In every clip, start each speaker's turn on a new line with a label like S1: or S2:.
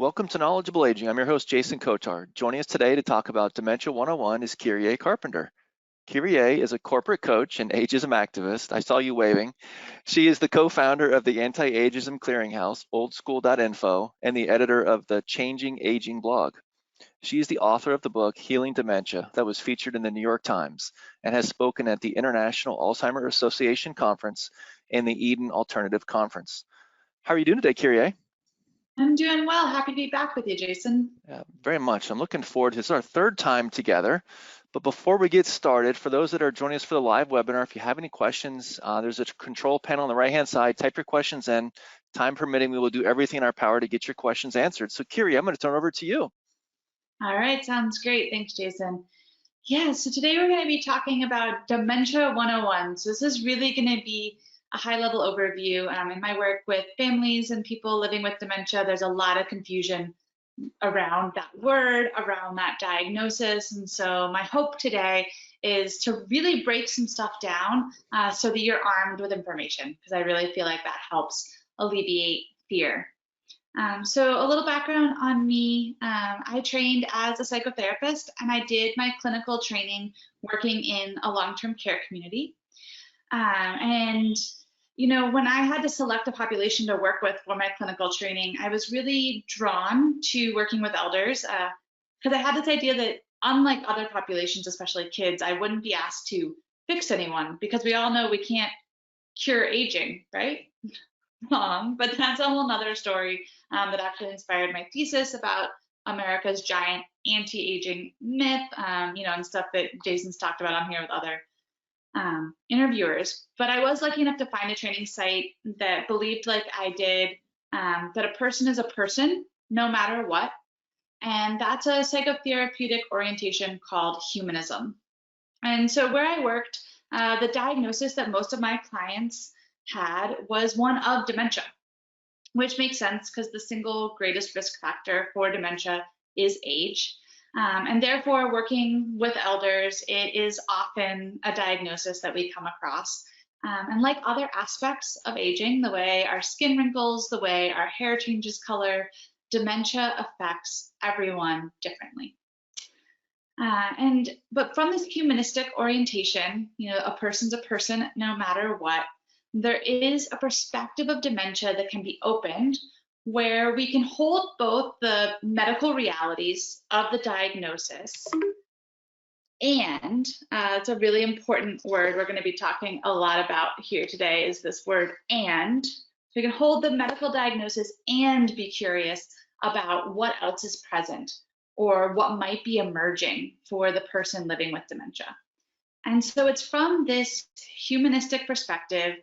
S1: Welcome to Knowledgeable Aging. I'm your host, Jason Kotar. Joining us today to talk about Dementia 101 is Kyrié Carpenter. Kyrié is a corporate coach and ageism activist. I saw you waving. She is the co-founder of the Anti-Ageism Clearinghouse, oldschool.info, and the editor of the Changing Aging blog. She is the author of the book Healing Dementia that was featured in the New York Times and has spoken at the International Alzheimer Association Conference and the Eden Alternative Conference. How are you doing today, Kyrié?
S2: I'm doing well. Happy to be back with you, Jason.
S1: Yeah, very much. I'm looking forward to this. It's our third time together. But before we get started, for those that are joining us for the live webinar, if you have any questions, there's a control panel on the right-hand side. Type your questions in. Time permitting, we will do everything in our power to get your questions answered. So, Kyrié, I'm going to turn it over to you.
S2: All right, sounds great. Thanks, Jason. Yeah, so today we're going to be talking about Dementia 101. So this is really going to be a high-level overview. In my work with families and people living with dementia, there's a lot of confusion around that word, around that diagnosis. And so my hope today is to really break some stuff down so that you're armed with information, because I really feel like that helps alleviate fear. So a little background on me. I trained as a psychotherapist, and I did my clinical training working in a long-term care community. And you know, when I had to select a population to work with for my clinical training, I was really drawn to working with elders because I had this idea that unlike other populations, especially kids, I wouldn't be asked to fix anyone, because we all know we can't cure aging, right? Wrong, but that's a whole nother story that actually inspired my thesis about America's giant anti-aging myth, you know, and stuff that Jason's talked about on here with other interviewers. But I was lucky enough to find a training site that believed, like I did, that a person is a person no matter what. And that's a psychotherapeutic orientation called humanism. And so where I worked, the diagnosis that most of my clients had was one of dementia, which makes sense because the single greatest risk factor for dementia is age. And therefore, working with elders, it is often a diagnosis that we come across. And like other aspects of aging, the way our skin wrinkles, the way our hair changes color, dementia affects everyone differently. But from this humanistic orientation, you know, a person's a person no matter what, there is a perspective of dementia that can be opened where we can hold both the medical realities of the diagnosis and it's a really important word we're going to be talking a lot about here today is this word and. So we can hold the medical diagnosis and be curious about what else is present or what might be emerging for the person living with dementia. And so it's from this humanistic perspective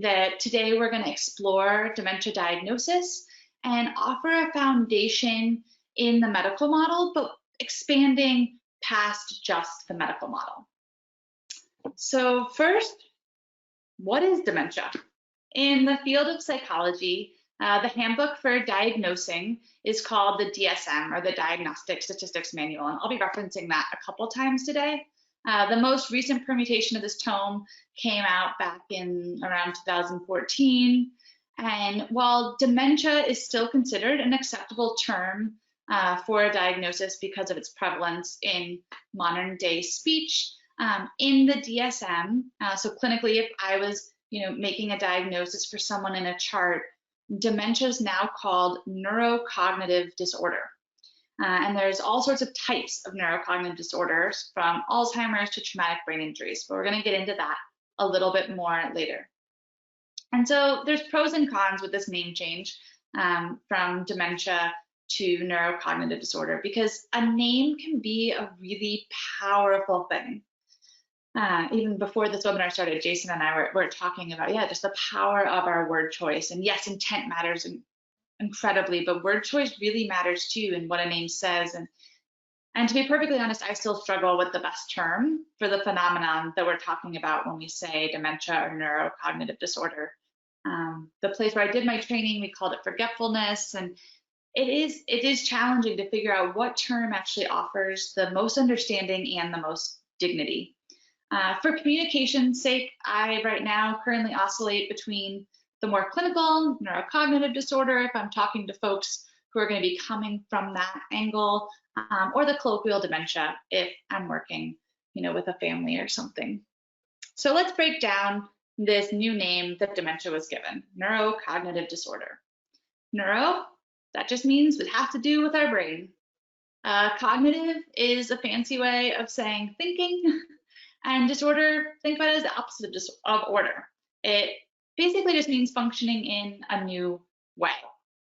S2: that today we're going to explore dementia diagnosis and offer a foundation in the medical model, but expanding past just the medical model. So first, what is dementia? In the field of psychology, the handbook for diagnosing is called the DSM, or the Diagnostic Statistics Manual, and I'll be referencing that a couple times today. The most recent permutation of this tome came out back in around 2014. And while dementia is still considered an acceptable term for a diagnosis because of its prevalence in modern day speech, in the DSM, so clinically, if I was, you know, making a diagnosis for someone in a chart, dementia is now called neurocognitive disorder. And there's all sorts of types of neurocognitive disorders, from Alzheimer's to traumatic brain injuries, but we're going to get into that a little bit more later. And so there's pros and cons with this name change from dementia to neurocognitive disorder, because a name can be a really powerful thing. Even before this webinar started, Jason and I were talking about, just the power of our word choice. And yes, intent matters incredibly, but word choice really matters too, and what a name says. And to be perfectly honest, I still struggle with the best term for the phenomenon that we're talking about when we say dementia or neurocognitive disorder. The place where I did my training, we called it forgetfulness, and it is challenging to figure out what term actually offers the most understanding and the most dignity. For communication's sake, I right now currently oscillate between the more clinical neurocognitive disorder if I'm talking to folks who are going to be coming from that angle, or the colloquial dementia if I'm working, with a family or something. So let's break down this new name that dementia was given, neurocognitive disorder. Neuro, that just means it has to do with our brain. Cognitive is a fancy way of saying thinking, and disorder, think about it as the opposite of order. It basically just means functioning in a new way.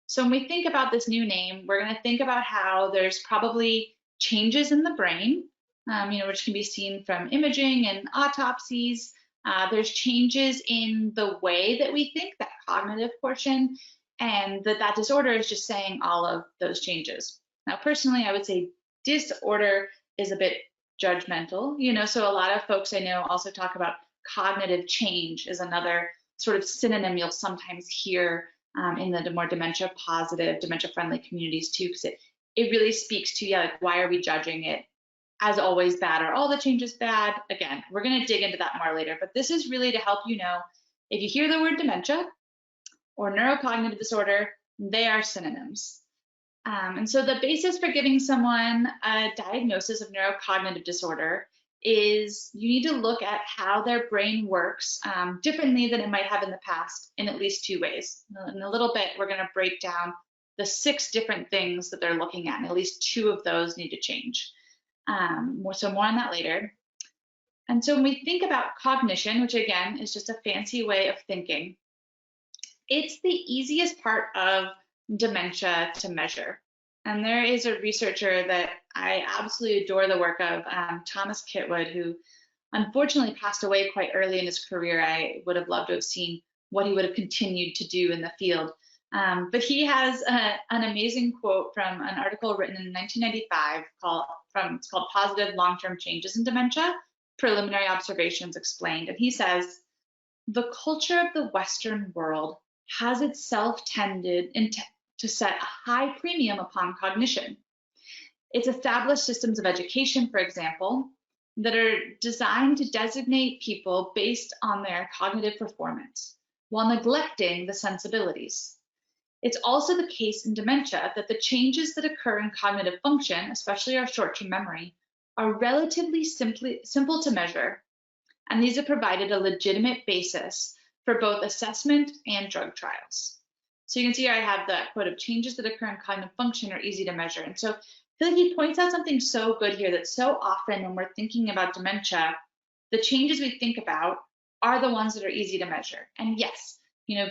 S2: So when we think about this new name, we're going to think about how there's probably changes in the brain, which can be seen from imaging and autopsies. There's changes in the way that we think, that cognitive portion, and that disorder is just saying all of those changes. Now, personally, I would say disorder is a bit judgmental, so a lot of folks I know also talk about cognitive change is another sort of synonym you'll sometimes hear in the more dementia positive, dementia friendly communities too, because it really speaks to, like, why are we judging it as always bad or all the change is bad? Again, we're going to dig into that more later, but this is really to help you know, if you hear the word dementia or neurocognitive disorder, they are synonyms. And so the basis for giving someone a diagnosis of neurocognitive disorder is you need to look at how their brain works differently than it might have in the past in at least two ways. In a little bit, we're going to break down the 6 different things that they're looking at, and at least 2 of those need to change. So more on that later. And so when we think about cognition, which again is just a fancy way of thinking, it's the easiest part of dementia to measure. And there is a researcher that I absolutely adore the work of, Thomas Kitwood, who unfortunately passed away quite early in his career. I would have loved to have seen what he would have continued to do in the field. But he has an amazing quote from an article written in 1995 it's called Positive Long-Term Changes in Dementia, Preliminary Observations Explained. And he says, the culture of the Western world has itself tended to set a high premium upon cognition. It's established systems of education, for example, that are designed to designate people based on their cognitive performance, while neglecting the sensibilities. It's also the case in dementia that the changes that occur in cognitive function, especially our short-term memory, are relatively simple to measure, and these have provided a legitimate basis for both assessment and drug trials. So you can see here I have the quote of changes that occur in cognitive function are easy to measure. And so I feel like he points out something so good here that so often when we're thinking about dementia, the changes we think about are the ones that are easy to measure. And yes,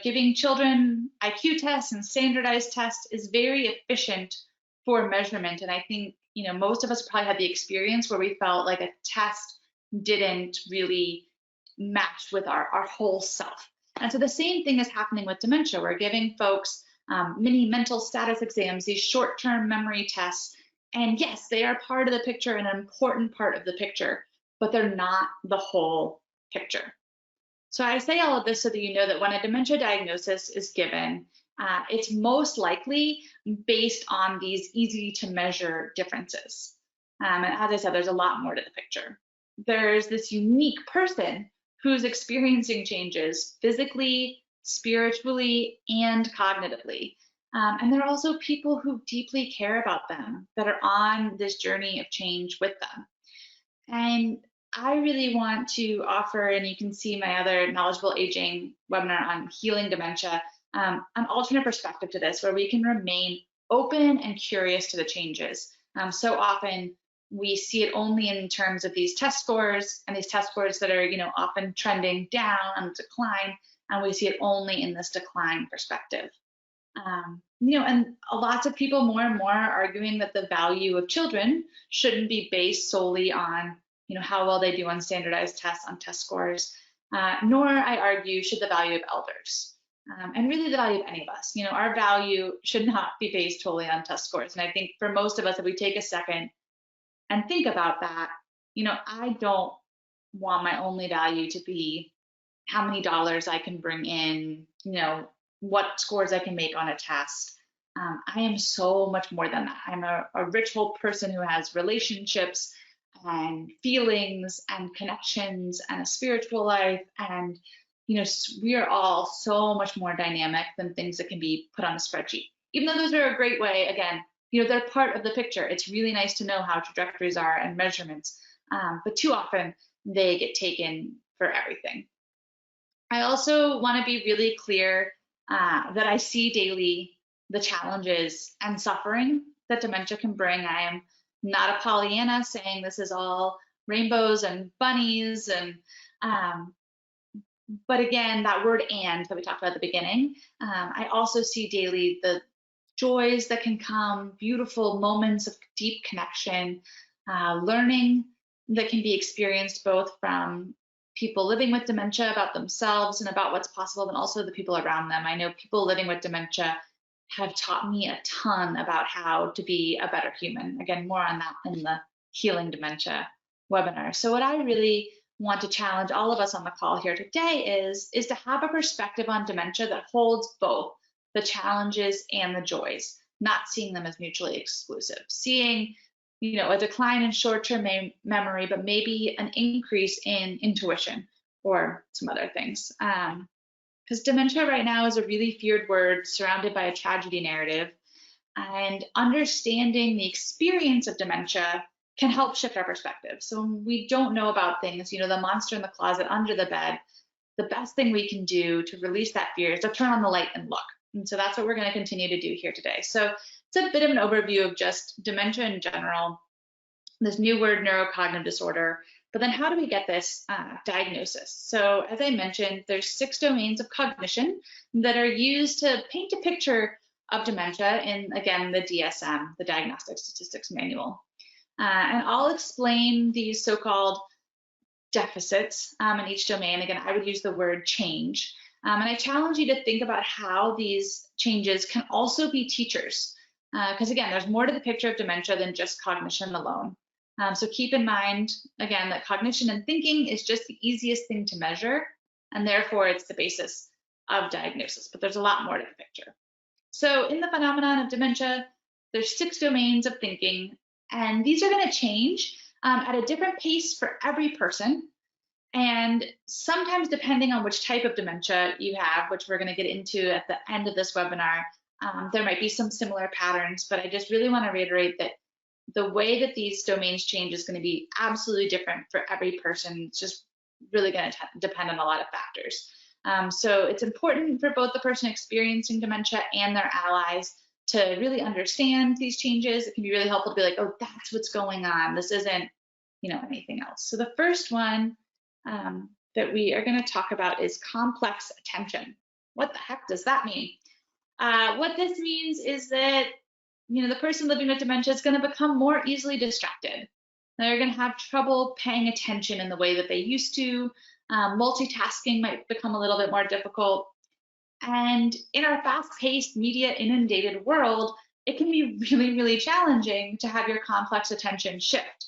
S2: giving children IQ tests and standardized tests is very efficient for measurement. And I think, most of us probably had the experience where we felt like a test didn't really match with our whole self. And so the same thing is happening with dementia. We're giving folks mini mental status exams, these short-term memory tests. And yes, they are part of the picture, an important part of the picture, but they're not the whole picture. So I say all of this so that you know that when a dementia diagnosis is given, it's most likely based on these easy to measure differences. And as I said, there's a lot more to the picture. There's this unique person who's experiencing changes physically, spiritually, and cognitively. And there are also people who deeply care about them that are on this journey of change with them. And I really want to offer, and you can see my other knowledgeable aging webinar on healing dementia, an alternate perspective to this, where we can remain open and curious to the changes. So often we see it only in terms of these test scores, and these test scores that are, often trending down and decline, and we see it only in this decline perspective. And lots of people more and more are arguing that the value of children shouldn't be based solely on how well they do on standardized tests, on test scores, nor, I argue, should the value of elders, and really the value of any of us. Our value should not be based totally on test scores. And I think for most of us, if we take a second and think about that, I don't want my only value to be how many dollars I can bring in, what scores I can make on a test. I am so much more than that. I'm a ritual person who has relationships and feelings and connections and a spiritual life. And, we are all so much more dynamic than things that can be put on a spreadsheet. even though those are a great way, again, they're part of the picture. It's really nice to know how trajectories are and measurements, but too often they get taken for everything. I also want to be really clear that I see daily the challenges and suffering that dementia can bring. I am not a Pollyanna saying this is all rainbows and bunnies, and but again, that word "and" that we talked about at the beginning, I also see daily the joys that can come, beautiful moments of deep connection, learning that can be experienced both from people living with dementia about themselves and about what's possible, and also the people around them. I know people living with dementia have taught me a ton about how to be a better human. Again, more on that in the Healing Dementia webinar. So what I really want to challenge all of us on the call here today is to have a perspective on dementia that holds both the challenges and the joys, not seeing them as mutually exclusive, seeing a decline in short-term memory, but maybe an increase in intuition or some other things. Because dementia right now is a really feared word surrounded by a tragedy narrative, and understanding the experience of dementia can help shift our perspective. So when we don't know about things, the monster in the closet under the bed, the best thing we can do to release that fear is to turn on the light and look. And so that's what we're going to continue to do here today. So it's a bit of an overview of just dementia in general, this new word, neurocognitive disorder, but then how do we get this diagnosis? So as I mentioned, there's 6 domains of cognition that are used to paint a picture of dementia in, again, the DSM, the Diagnostic Statistics Manual. And I'll explain these so-called deficits in each domain. Again, I would use the word change. And I challenge you to think about how these changes can also be teachers. Because again, there's more to the picture of dementia than just cognition alone. So keep in mind, again, that cognition and thinking is just the easiest thing to measure, and therefore it's the basis of diagnosis, but there's a lot more to the picture. So in the phenomenon of dementia, there's 6 domains of thinking, and these are going to change at a different pace for every person. And sometimes depending on which type of dementia you have, which we're going to get into at the end of this webinar, there might be some similar patterns, but I just really want to reiterate that the way that these domains change is going to be absolutely different for every person. It's just really going to depend on a lot of factors. So it's important for both the person experiencing dementia and their allies to really understand these changes. It can be really helpful to be like, oh, that's what's going on. This isn't, anything else. So the first one that we are going to talk about is complex attention. What the heck does that mean? What this means is that the person living with dementia is going to become more easily distracted. They're going to have trouble paying attention in the way that they used to. Multitasking might become a little bit more difficult. And in our fast-paced, media-inundated world, it can be really, really challenging to have your complex attention shift.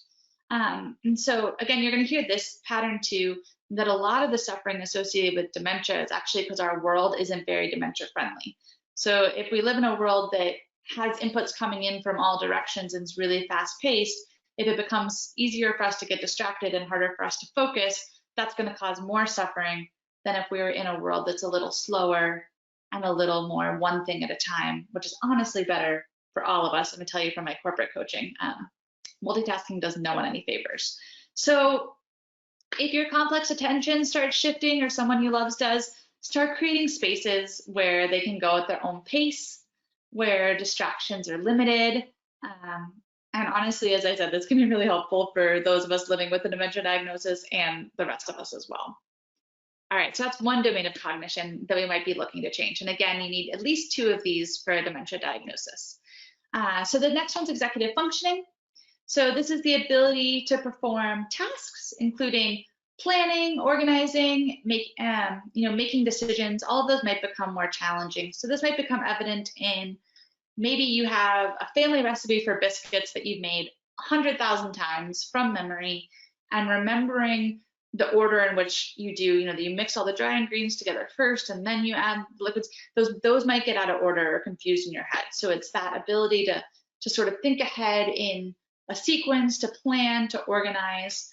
S2: And so, again, you're going to hear this pattern too, that a lot of the suffering associated with dementia is actually because our world isn't very dementia-friendly. So if we live in a world that has inputs coming in from all directions and is really fast-paced, if it becomes easier for us to get distracted and harder for us to focus, that's going to cause more suffering than if we were in a world that's a little slower and a little more one thing at a time, which is honestly better for all of us. I'm going to tell you from my corporate coaching, multitasking does no one any favors. So if your complex attention starts shifting or someone you love does, start creating spaces where they can go at their own pace, where distractions are limited. And honestly, as I said, this can be really helpful for those of us living with a dementia diagnosis and the rest of us as well. All right, so that's one domain of cognition that we might be looking to change. And again, you need at least 2 of these for a dementia diagnosis. So the next one's executive functioning. So this is the ability to perform tasks, including planning, organizing, making decisions. All of those might become more challenging. So this might become evident in maybe you have a family recipe for biscuits that you've made 100,000 times from memory, and remembering the order in which you do, that you mix all the dry ingredients together first and then you add liquids, those might get out of order or confused in your head. So it's that ability to sort of think ahead in a sequence, to plan, to organize.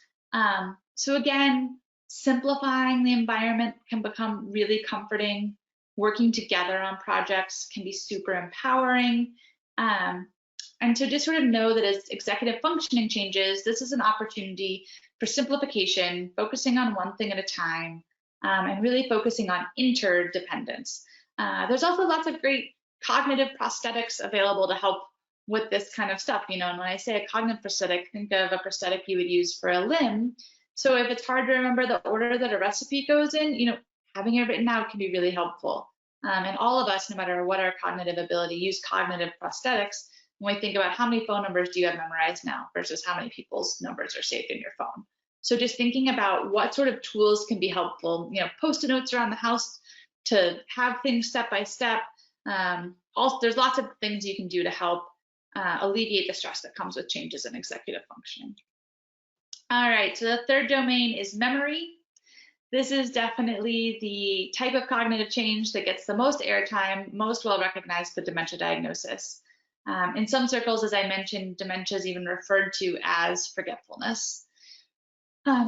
S2: So again, simplifying the environment can become really comforting. working together on projects can be super empowering. And to just sort of know that as executive functioning changes, this is an opportunity for simplification, focusing on one thing at a time, and really focusing on interdependence. There's also lots of great cognitive prosthetics available to help with this kind of stuff, and when I say a cognitive prosthetic, think of a prosthetic you would use for a limb. So if it's hard to remember the order that a recipe goes in, having it written out can be really helpful. And all of us, no matter what our cognitive ability, use cognitive prosthetics when we think about how many phone numbers do you have memorized now versus how many people's numbers are saved in your phone. So just thinking about what sort of tools can be helpful, Post-it notes around the house to have things step by step. Also, there's lots of things you can do to help alleviate the stress that comes with changes in executive functioning. All right, so the third domain is memory. This is definitely the type of cognitive change that gets the most airtime, most well recognized for dementia diagnosis. In some circles, as I mentioned, dementia is even referred to as forgetfulness.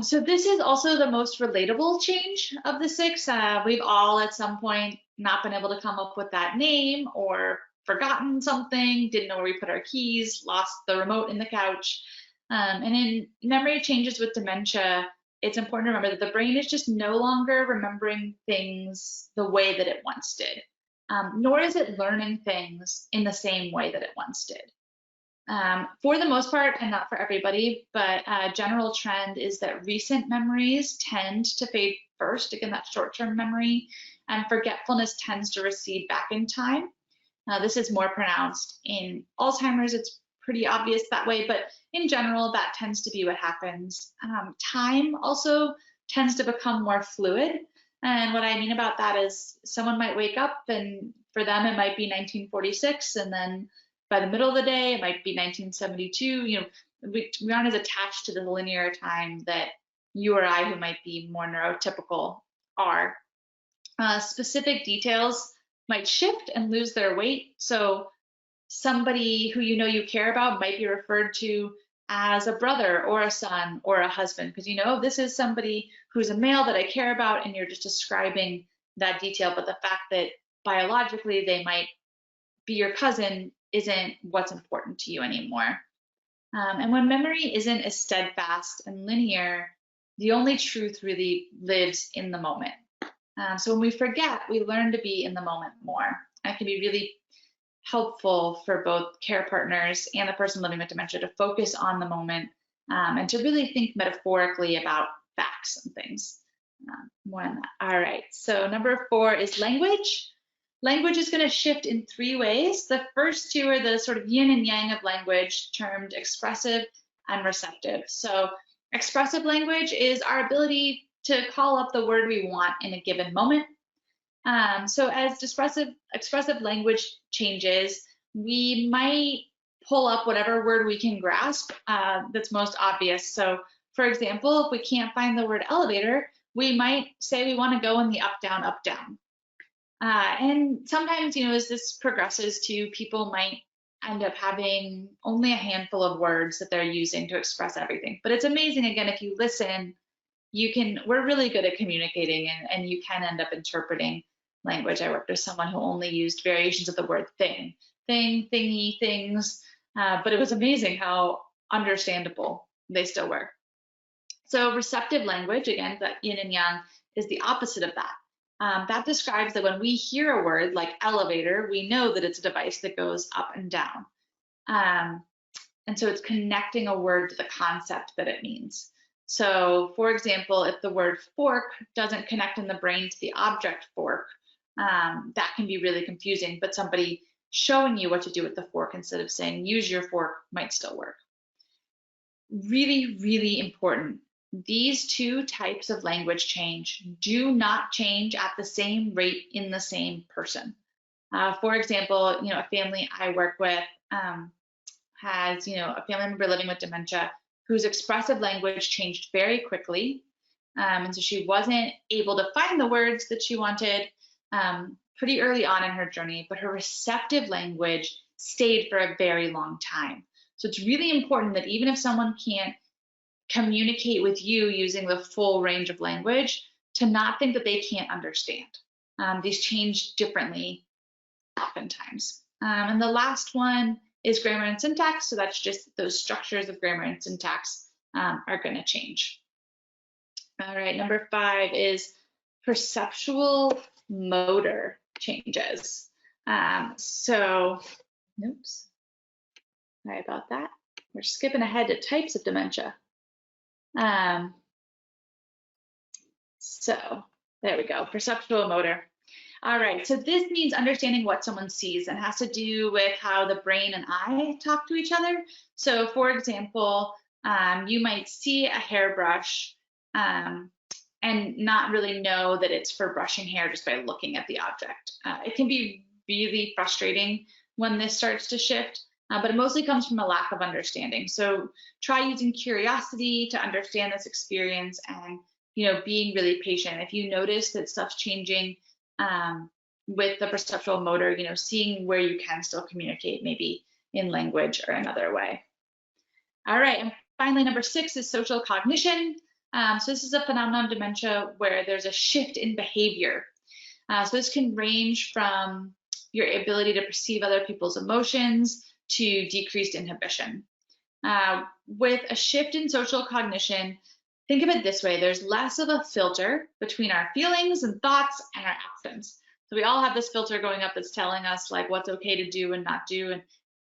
S2: So this is also the most relatable change of the six. We've all at some point not been able to come up with that name or forgotten something, didn't know where we put our keys, lost the remote in the couch. And in memory changes with dementia, it's important to remember that the brain is just no longer remembering things the way that it once did, nor is it learning things in the same way that it once did. For the most part, and not for everybody, but a general trend is that recent memories tend to fade first, again, that short-term memory, and forgetfulness tends to recede back in time. This is more pronounced in Alzheimer's. It's pretty obvious that way, but in general, that tends to be what happens. Time also tends to become more fluid. And what I mean about that is someone might wake up and for them, it might be 1946. And then by the middle of the day, it might be 1972. We aren't as attached to the linear time that you or I, who might be more neurotypical, are. Specific details might shift and lose their weight. So somebody who you care about might be referred to as a brother or a son or a husband, because this is somebody who's a male that I care about, and you're just describing that detail. But the fact that biologically they might be your cousin isn't what's important to you anymore. And when memory isn't as steadfast and linear, the only truth really lives in the moment. So when we forget, we learn to be in the moment more. That can be really helpful for both care partners and the person living with dementia to focus on the moment and to really think metaphorically about facts and things. More on that. All right, so number 4 is language. Language is going to shift in 3 ways. The first 2 are the sort of yin and yang of language, termed expressive and receptive. So expressive language is our ability to call up the word we want in a given moment. So as expressive language changes, we might pull up whatever word we can grasp that's most obvious. So for example, if we can't find the word elevator, we might say we want to go in the up, down, up, down. And sometimes, as this progresses to, people might end up having only a handful of words that they're using to express everything. But it's amazing, again, if you listen, we're really good at communicating, and you can end up interpreting language. I worked with someone who only used variations of the word thing, thingy, things, but it was amazing how understandable they still were. So receptive language, again, that yin and yang, is the opposite of that. That describes that when we hear a word like elevator, we know that it's a device that goes up and down. And so it's connecting a word to the concept that it means. So for example, if the word fork doesn't connect in the brain to the object fork, that can be really confusing, but somebody showing you what to do with the fork instead of saying use your fork might still work. Really, really important. These 2 types of language change do not change at the same rate in the same person. For example, a family I work with has, a family member living with dementia whose expressive language changed very quickly. And so she wasn't able to find the words that she wanted pretty early on in her journey, but her receptive language stayed for a very long time. So it's really important that even if someone can't communicate with you using the full range of language, to not think that they can't understand. these change differently oftentimes. And the last one is grammar and syntax. So that's just those structures of grammar and syntax are going to change. All right, number 5 is perceptual motor changes. Oops, sorry about that. We're skipping ahead to types of dementia. So there we go, perceptual motor. All right, so this means understanding what someone sees and has to do with how the brain and eye talk to each other. So for example, you might see a hairbrush and not really know that it's for brushing hair just by looking at the object. It can be really frustrating when this starts to shift, but it mostly comes from a lack of understanding. So try using curiosity to understand this experience and being really patient. If you notice that stuff's changing with the perceptual motor, seeing where you can still communicate, maybe in language or another way. All right, and finally, number 6 is social cognition. So this is a phenomenon of dementia where there's a shift in behavior. So this can range from your ability to perceive other people's emotions to decreased inhibition. With a shift in social cognition, think of it this way: there's less of a filter between our feelings and thoughts and our actions. So we all have this filter going up that's telling us like what's okay to do and not do,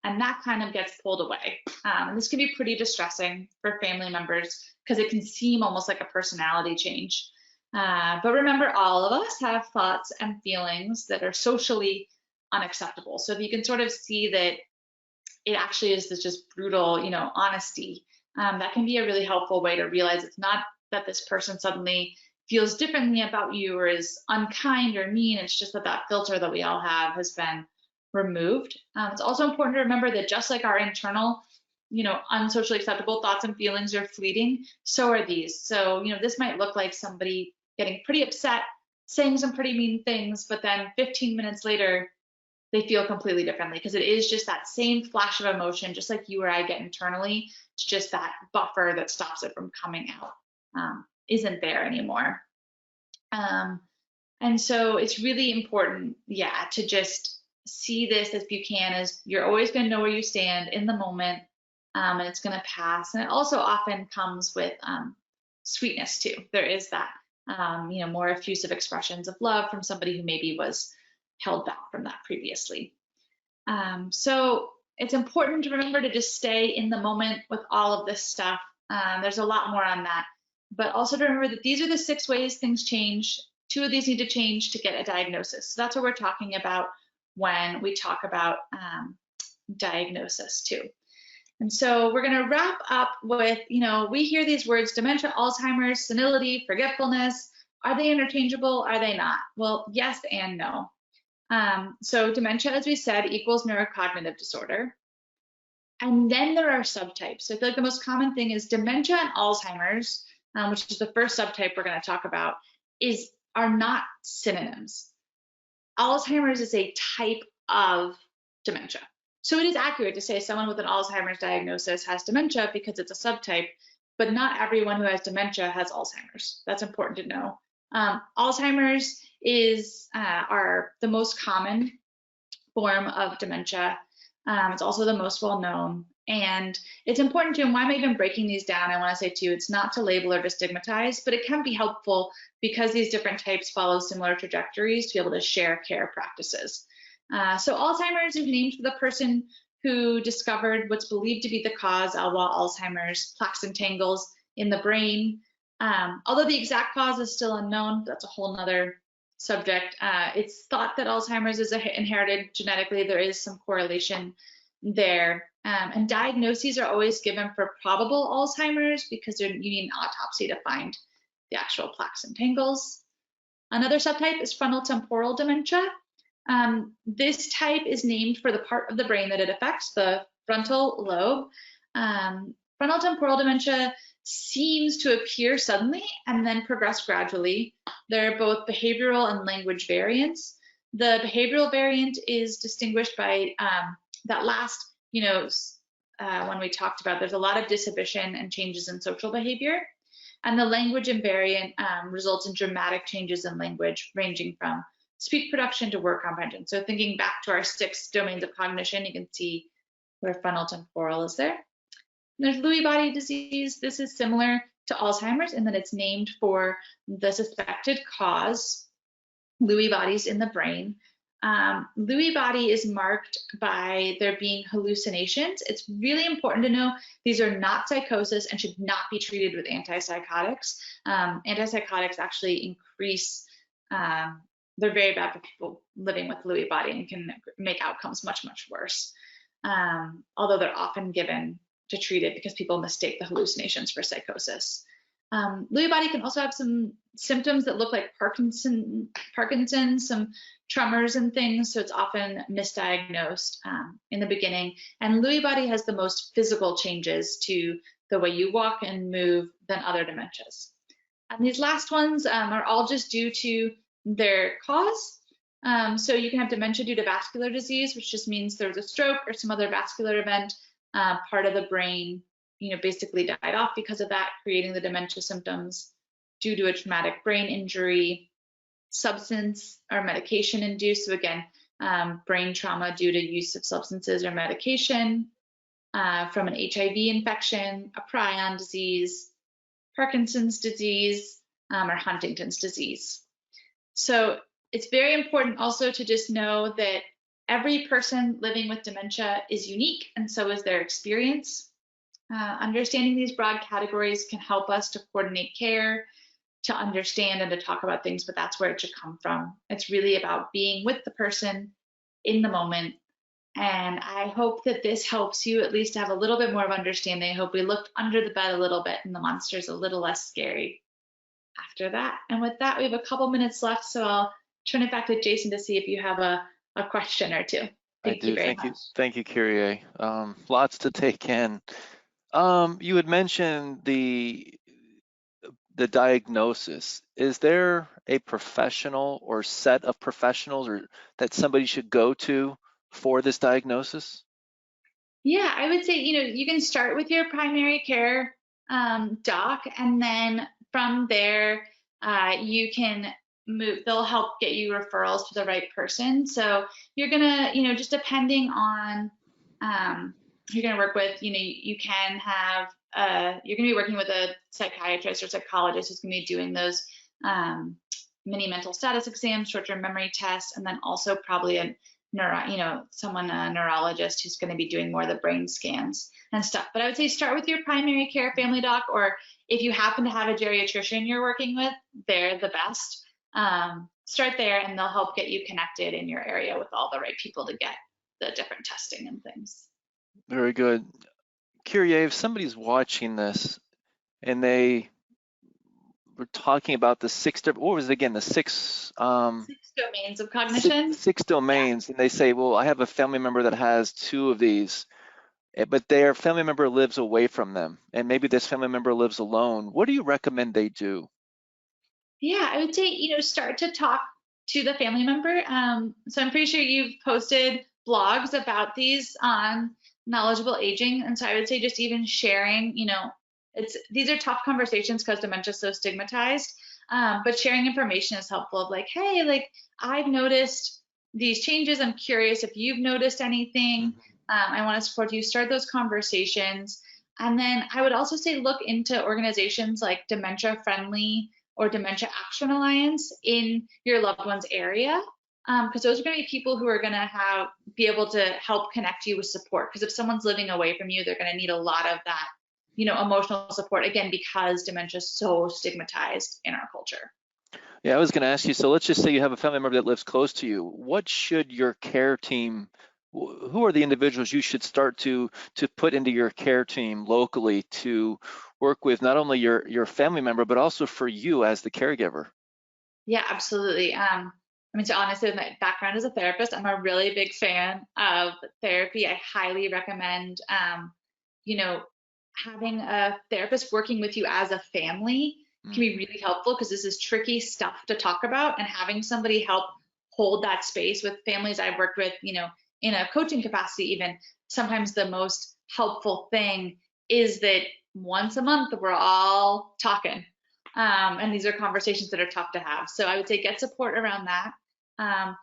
S2: and that kind of gets pulled away. And this can be pretty distressing for family members because it can seem almost like a personality change. But remember, all of us have thoughts and feelings that are socially unacceptable. So if you can sort of see that it actually is this just brutal, honesty, that can be a really helpful way to realize it's not that this person suddenly feels differently about you or is unkind or mean. It's just that filter that we all have has been removed. It's also important to remember that just like our internal, unsocially acceptable thoughts and feelings are fleeting, so are these. So, this might look like somebody getting pretty upset, saying some pretty mean things, but then 15 minutes later, they feel completely differently because it is just that same flash of emotion, just like you or I get internally. It's just that buffer that stops it from coming out isn't there anymore. And so it's really important, to just see this as you can, as you're always going to know where you stand in the moment, and it's going to pass. And it also often comes with sweetness too. There is that, more effusive expressions of love from somebody who maybe was held back from that previously. So it's important to remember to just stay in the moment with all of this stuff. There's a lot more on that, but also to remember that these are the 6 ways things change. 2 of these need to change to get a diagnosis. So that's what we're talking about when we talk about diagnosis too. And so we're going to wrap up with, we hear these words: dementia, Alzheimer's, senility, forgetfulness. Are they interchangeable? Are they not? Well, yes and no. So dementia, as we said, equals neurocognitive disorder. And then there are subtypes. So I feel like the most common thing is dementia and Alzheimer's, which is the first subtype we're going to talk about, are not synonyms. Alzheimer's is a type of dementia. So it is accurate to say someone with an Alzheimer's diagnosis has dementia because it's a subtype, but not everyone who has dementia has Alzheimer's. That's important to know. Alzheimer's is the most common form of dementia. It's also the most well-known. And it's important to, and why am I even breaking these down? I want to say too, it's not to label or to stigmatize, but it can be helpful because these different types follow similar trajectories to be able to share care practices. So Alzheimer's is named for the person who discovered what's believed to be the cause, while Alzheimer's, plaques and tangles in the brain. Although the exact cause is still unknown, that's a whole nother subject. It's thought that Alzheimer's is inherited genetically. There is some correlation there. And diagnoses are always given for probable Alzheimer's because you need an autopsy to find the actual plaques and tangles. Another subtype is frontotemporal dementia. This type is named for the part of the brain that it affects, the frontal lobe. Frontotemporal dementia seems to appear suddenly and then progress gradually. There are both behavioral and language variants. The behavioral variant is distinguished by that last, when we talked about, there's a lot of disinhibition and changes in social behavior. And the language invariant results in dramatic changes in language, ranging from speech production to word comprehension. So thinking back to our 6 domains of cognition, you can see where frontotemporal is there. There's Lewy body disease. This is similar to Alzheimer's in that it's named for the suspected cause, Lewy bodies in the brain. Lewy body is marked by there being hallucinations. It's really important to know these are not psychosis and should not be treated with antipsychotics. Antipsychotics actually increase, they're very bad for people living with Lewy body and can make outcomes much, much worse. Although they're often given to treat it because people mistake the hallucinations for psychosis. Lewy body can also have some symptoms that look like Parkinson's, some tremors and things, so it's often misdiagnosed in the beginning. And Lewy body has the most physical changes to the way you walk and move than other dementias. And these last ones are all just due to their cause. So you can have dementia due to vascular disease, which just means there was a stroke or some other vascular event, part of the brain, basically died off because of that, creating the dementia symptoms. Due to a traumatic brain injury, substance or medication induced. So again, brain trauma due to use of substances or medication, from an HIV infection, a prion disease, Parkinson's disease, or Huntington's disease. So it's very important also to just know that every person living with dementia is unique, and so is their experience. Understanding these broad categories can help us to coordinate care, to understand and to talk about things, but that's where it should come from. It's really about being with the person in the moment. And I hope that this helps you at least to have a little bit more of understanding. I hope we looked under the bed a little bit and the monster's a little less scary after that. And with that, we have a couple minutes left, so I'll turn it back to Jason to see if you have a question or two. Thank you very much.
S1: Thank you, Kyrié. Lots to take in. You had mentioned the diagnosis. Is there a professional or set of professionals or that somebody should go to for this diagnosis?
S2: Yeah, I would say, you can start with your primary care doc, and then from there, you can move, they'll help get you referrals to the right person. So you're gonna, just depending on you're gonna work with, you can have, you're gonna be working with a psychiatrist or psychologist who's gonna be doing those mini mental status exams, short-term memory tests, and then also probably a neurologist who's gonna be doing more of the brain scans and stuff. But I would say start with your primary care family doc, or if you happen to have a geriatrician you're working with, they're the best. Start there and they'll help get you connected in your area with all the right people to get the different testing and things.
S1: Very good. Kyrié, if somebody's watching this and they were talking about the what was it again, the six
S2: domains of cognition?
S1: Six domains, yeah. And they say, well, I have a family member that has 2 of these, but their family member lives away from them, and maybe this family member lives alone. What do you recommend they do?
S2: Yeah, I would say, start to talk to the family member. So I'm pretty sure you've posted blogs about these on Knowledgeable Aging. And so I would say just even sharing, these are tough conversations because dementia is so stigmatized, but sharing information is helpful of like, hey, like I've noticed these changes. I'm curious if you've noticed anything. I want to support you. Start those conversations. And then I would also say look into organizations like Dementia Friendly or Dementia Action Alliance in your loved one's area, because those are going to be people who are going to be able to help connect you with support. Because if someone's living away from you, they're going to need a lot of that, emotional support, again, because dementia is so stigmatized in our culture.
S1: Yeah, I was going to ask you, so let's just say you have a family member that lives close to you. What should your care team, who are the individuals you should start to put into your care team locally to work with not only your family member, but also for you as the caregiver?
S2: Yeah, absolutely. So honestly, with my background as a therapist, I'm a really big fan of therapy. I highly recommend, having a therapist working with you as a family can be really helpful, because this is tricky stuff to talk about, and having somebody help hold that space. With families I've worked with, in a coaching capacity even, sometimes the most helpful thing is that once a month we're all talking. And these are conversations that are tough to have. So I would say get support around that.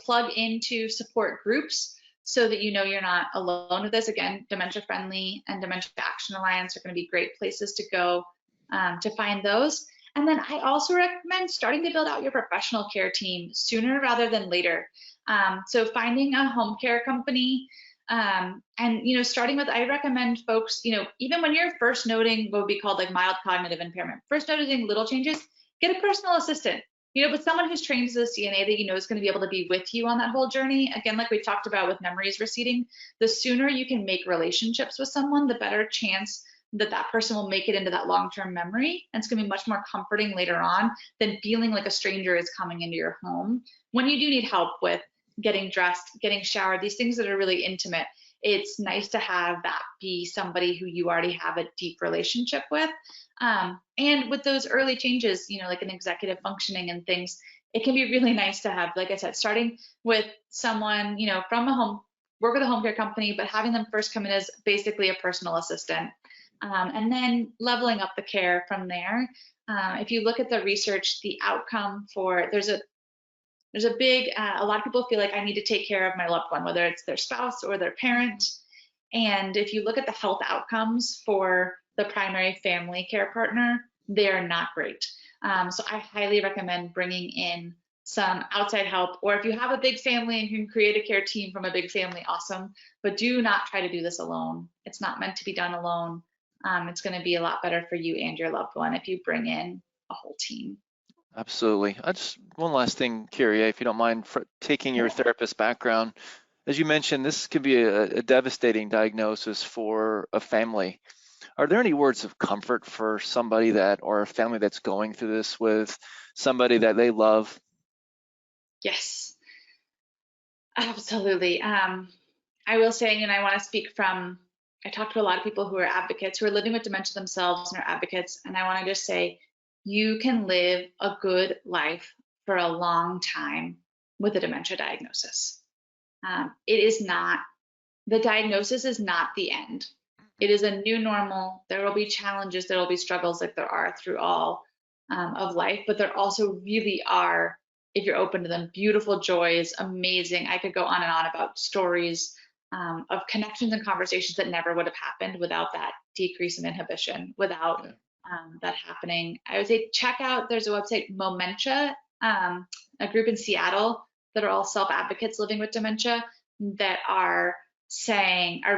S2: plug into support groups so that you know you're not alone with this. Again, Dementia Friendly and Dementia Action Alliance are going to be great places to go to find those. And then I also recommend starting to build out your professional care team sooner rather than later. So finding a home care company, and starting with, I recommend folks, even when you're first noting what would be called like mild cognitive impairment, first noticing little changes, get a personal assistant. But someone who's trained as a CNA that is going to be able to be with you on that whole journey. Again, like we talked about with memories receding, the sooner you can make relationships with someone, the better chance that that person will make it into that long-term memory. And it's going to be much more comforting later on than feeling like a stranger is coming into your home. When you do need help with getting dressed, getting showered, these things that are really intimate, it's nice to have that be somebody who you already have a deep relationship with. And with those early changes, like an executive functioning and things, it can be really nice to have, like I said, starting with someone, from a home, work with a home care company, but having them first come in as basically a personal assistant. And then leveling up the care from there. If you look at the research, the outcome for, there's a big, a lot of people feel like I need to take care of my loved one, whether it's their spouse or their parent. And if you look at the health outcomes for the primary family care partner, they are not great. So I highly recommend bringing in some outside help, or if you have a big family and can create a care team from a big family, awesome. But do not try to do this alone. It's not meant to be done alone. It's going to be a lot better for you and your loved one if you bring in a whole team.
S1: Absolutely. One last thing, Kyrié, if you don't mind, taking your therapist background. As you mentioned, this could be a devastating diagnosis for a family. Are there any words of comfort for somebody or a family that's going through this with somebody that they love?
S2: Yes, absolutely. I will say, and I want to speak from, I talk to a lot of people who are advocates, who are living with dementia themselves and are advocates, and I want to just say, you can live a good life for a long time with a dementia diagnosis. It is not, the diagnosis is not the end. It is a new normal. There will be challenges, there will be struggles like there are through all of life, but there also really are, if you're open to them, beautiful joys, amazing. I could go on and on about stories of connections and conversations that never would have happened without that decrease in inhibition, without that happening. I would say check out, there's a website, Momentia, a group in Seattle that are all self-advocates living with dementia that are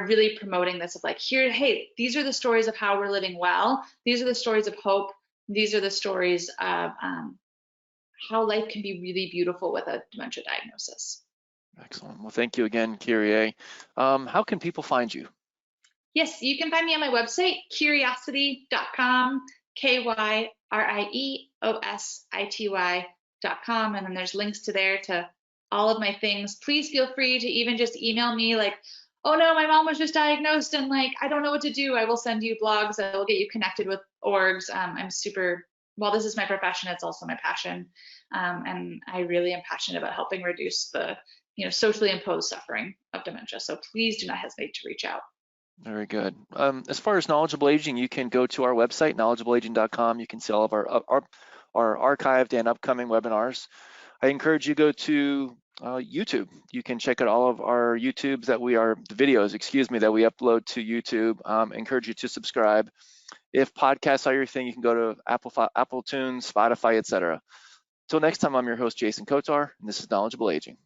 S2: really promoting this of like, here, hey, these are the stories of how we're living well. These are the stories of hope. These are the stories of how life can be really beautiful with a dementia diagnosis.
S1: Excellent. Well, thank you again, Kyrié. How can people find you?
S2: Yes, you can find me on my website, kyriosity.com, KYRIEOSITY.com, and then there's links to there to all of my things. Please feel free to even just email me like, oh no, my mom was just diagnosed and like, I don't know what to do. I will send you blogs. I will get you connected with orgs. While this is my profession, it's also my passion. And I really am passionate about helping reduce the socially imposed suffering of dementia. So please do not hesitate to reach out.
S1: Very good. As far as knowledgeable aging, you can go to our website, knowledgeableaging.com. You can see all of our archived and upcoming webinars. I encourage you to go to YouTube. You can check out all of our videos that we upload to YouTube. Encourage you to subscribe. If podcasts are your thing, you can go to Apple Tunes, Spotify, etc. Till next time, I'm your host, Jason Kotar, and this is Knowledgeable Aging.